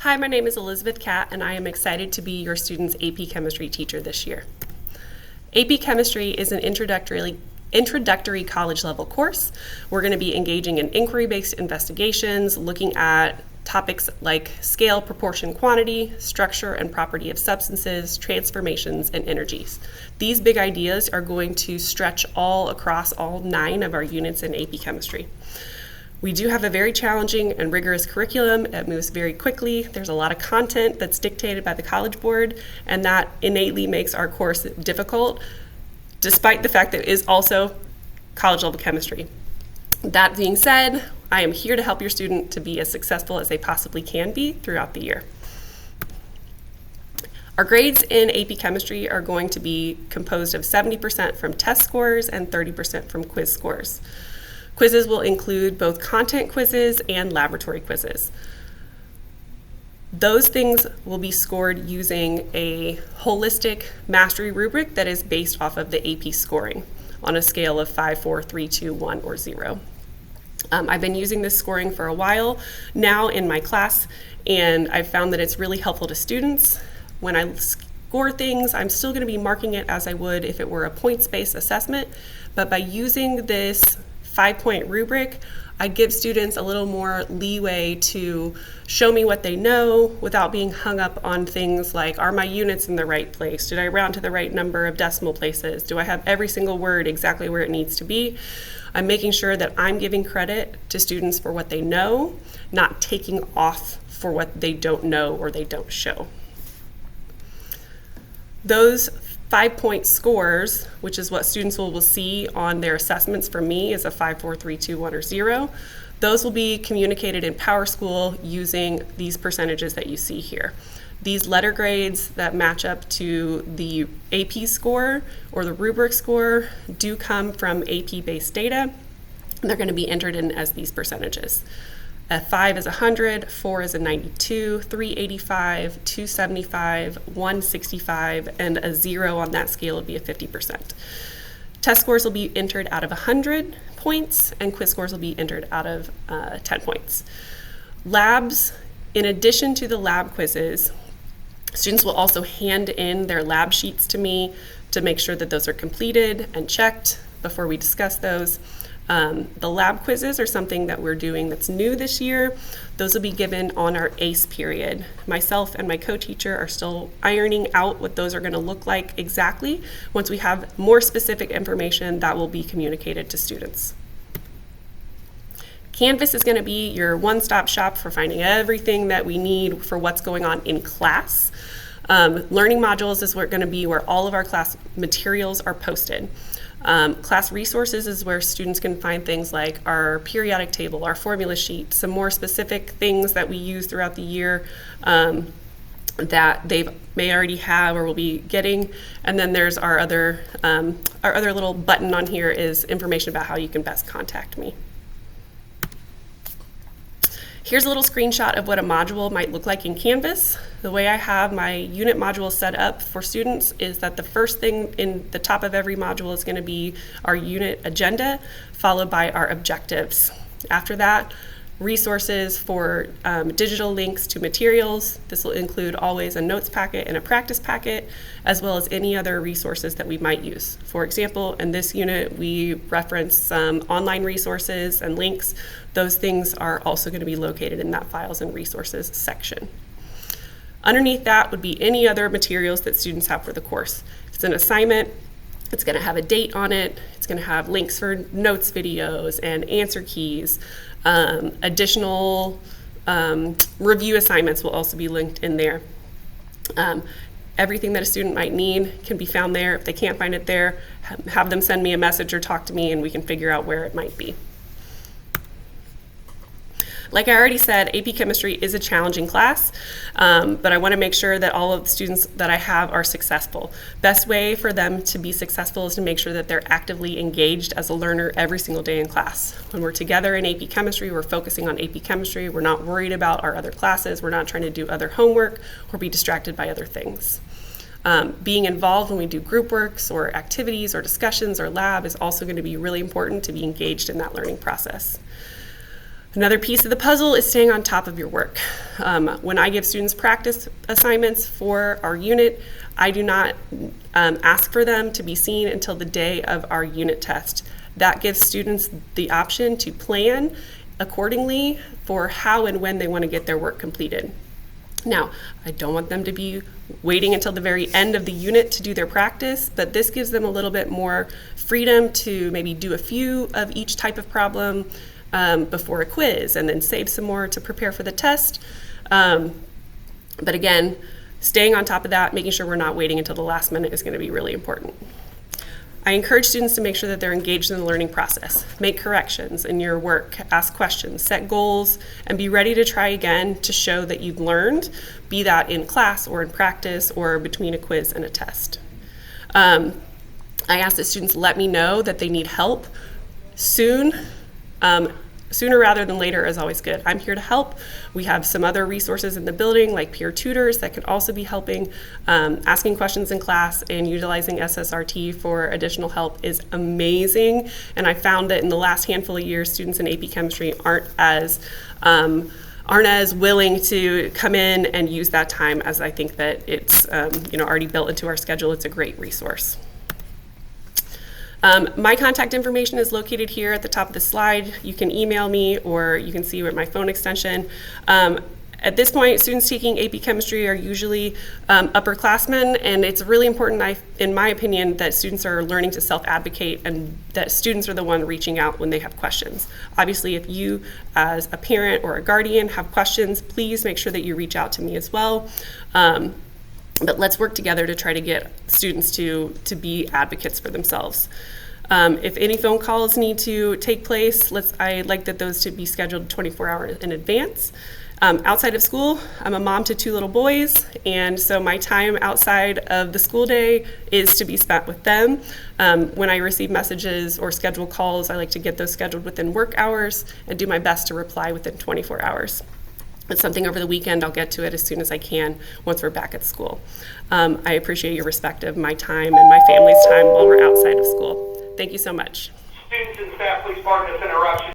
Hi, my name is Elizabeth Catt, and I am excited to be your student's AP Chemistry teacher this year. AP Chemistry is an introductory college-level course. We're going to be engaging in inquiry-based investigations, looking at topics like scale, proportion, quantity, structure and property of substances, transformations, and energies. These big ideas are going to stretch all across all 9 of our units in AP Chemistry. We do have a very challenging and rigorous curriculum. It moves very quickly. There's a lot of content that's dictated by the College Board, and that innately makes our course difficult, despite the fact that it is also college-level chemistry. That being said, I am here to help your student to be as successful as they possibly can be throughout the year. Our grades in AP Chemistry are going to be composed of 70% from test scores and 30% from quiz scores. Quizzes will include both content quizzes and laboratory quizzes. Those things will be scored using a holistic mastery rubric that is based off of the AP scoring on a scale of 5, 4, 3, 2, 1, or 0. I've been using this scoring for a while now in my class, and I've found that it's really helpful to students. When I score things, I'm still going to be marking it as I would if it were a points-based assessment, but by using this 5-point rubric, I give students a little more leeway to show me what they know without being hung up on things like, are my units in the right place? Did I round to the right number of decimal places? Do I have every single word exactly where it needs to be? I'm making sure that I'm giving credit to students for what they know, not taking off for what they don't know or they don't show. Those 5-point scores, which is what students will see on their assessments from me, is a 5, 4, 3, 2, 1, or 0. Those will be communicated in PowerSchool using these percentages that you see here. These letter grades that match up to the AP score or the rubric score do come from AP-based data. They're going to be entered in as these percentages. A 5 is 100, 4 is a 92, 385, 275, 165, and a 0 on that scale would be a 50%. Test scores will be entered out of 100 points, and quiz scores will be entered out of 10 points. Labs, in addition to the lab quizzes, students will also hand in their lab sheets to me to make sure that those are completed and checked before we discuss those. The lab quizzes are something that we're doing that's new this year. Those will be given on our ACE period. Myself and my co-teacher are still ironing out what those are going to look like exactly. Once we have more specific information, that will be communicated to students. Canvas is going to be your one-stop shop for finding everything that we need for what's going on in class. Learning modules is going to be where all of our class materials are posted. Class resources is where students can find things like our periodic table, our formula sheet, some more specific things that we use throughout the year that they may already have or will be getting. And then there's our other little button on here is information about how you can best contact me. Here's a little screenshot of what a module might look like in Canvas. The way I have my unit module set up for students is that the first thing in the top of every module is going to be our unit agenda, followed by our objectives. After that, resources for digital links to materials. This will include always a notes packet and a practice packet, as well as any other resources that we might use. For example, in this unit, we reference some online resources and links. Those things are also going to be located in that files and resources section. Underneath that would be any other materials that students have for the course. If it's an assignment, it's going to have a date on it. It's going to have links for notes videos and answer keys. Additional review assignments will also be linked in there. Everything that a student might need can be found there. If they can't find it there, have them send me a message or talk to me and we can figure out where it might be. Like I already said, AP Chemistry is a challenging class, but I want to make sure that all of the students that I have are successful. Best way for them to be successful is to make sure that they're actively engaged as a learner every single day in class. When we're together in AP Chemistry, we're focusing on AP Chemistry. We're not worried about our other classes. We're not trying to do other homework or be distracted by other things. Being involved when we do group works or activities or discussions or lab is also going to be really important to be engaged in that learning process. Another piece of the puzzle is staying on top of your work. When I give students practice assignments for our unit, I do not ask for them to be seen until the day of our unit test. That gives students the option to plan accordingly for how and when they want to get their work completed. Now, I don't want them to be waiting until the very end of the unit to do their practice, but this gives them a little bit more freedom to maybe do a few of each type of problem before a quiz, and then save some more to prepare for the test. But again, staying on top of that, making sure we're not waiting until the last minute is going to be really important. I encourage students to make sure that they're engaged in the learning process. Make corrections in your work, ask questions, set goals, and be ready to try again to show that you've learned, be that in class or in practice or between a quiz and a test. I ask that students let me know that they need help soon. Sooner rather than later is always good. I'm here to help. We have some other resources in the building like peer tutors that can also be helping. Asking questions in class and utilizing SSRT for additional help is amazing. And I found that in the last handful of years, students in AP Chemistry aren't as willing to come in and use that time, as I think that it's already built into our schedule. It's a great resource. My contact information is located here at the top of the slide. You can email me, or you can see with my phone extension. At this point, students taking AP Chemistry are usually upperclassmen, and it's really important, in my opinion, that students are learning to self-advocate and that students are the one reaching out when they have questions. Obviously, if you as a parent or a guardian have questions, please make sure that you reach out to me as well. But let's work together to try to get students to be advocates for themselves. If any phone calls need to take place, I'd like those to be scheduled 24 hours in advance. Outside of school, I'm a mom to 2 little boys, and so my time outside of the school day is to be spent with them. When I receive messages or schedule calls, I like to get those scheduled within work hours and do my best to reply within 24 hours. If it's something over the weekend, I'll get to it as soon as I can once we're back at school. I appreciate your respect of my time and my family's time while we're outside of school. Thank you so much. Students and staff, please pardon this interruption.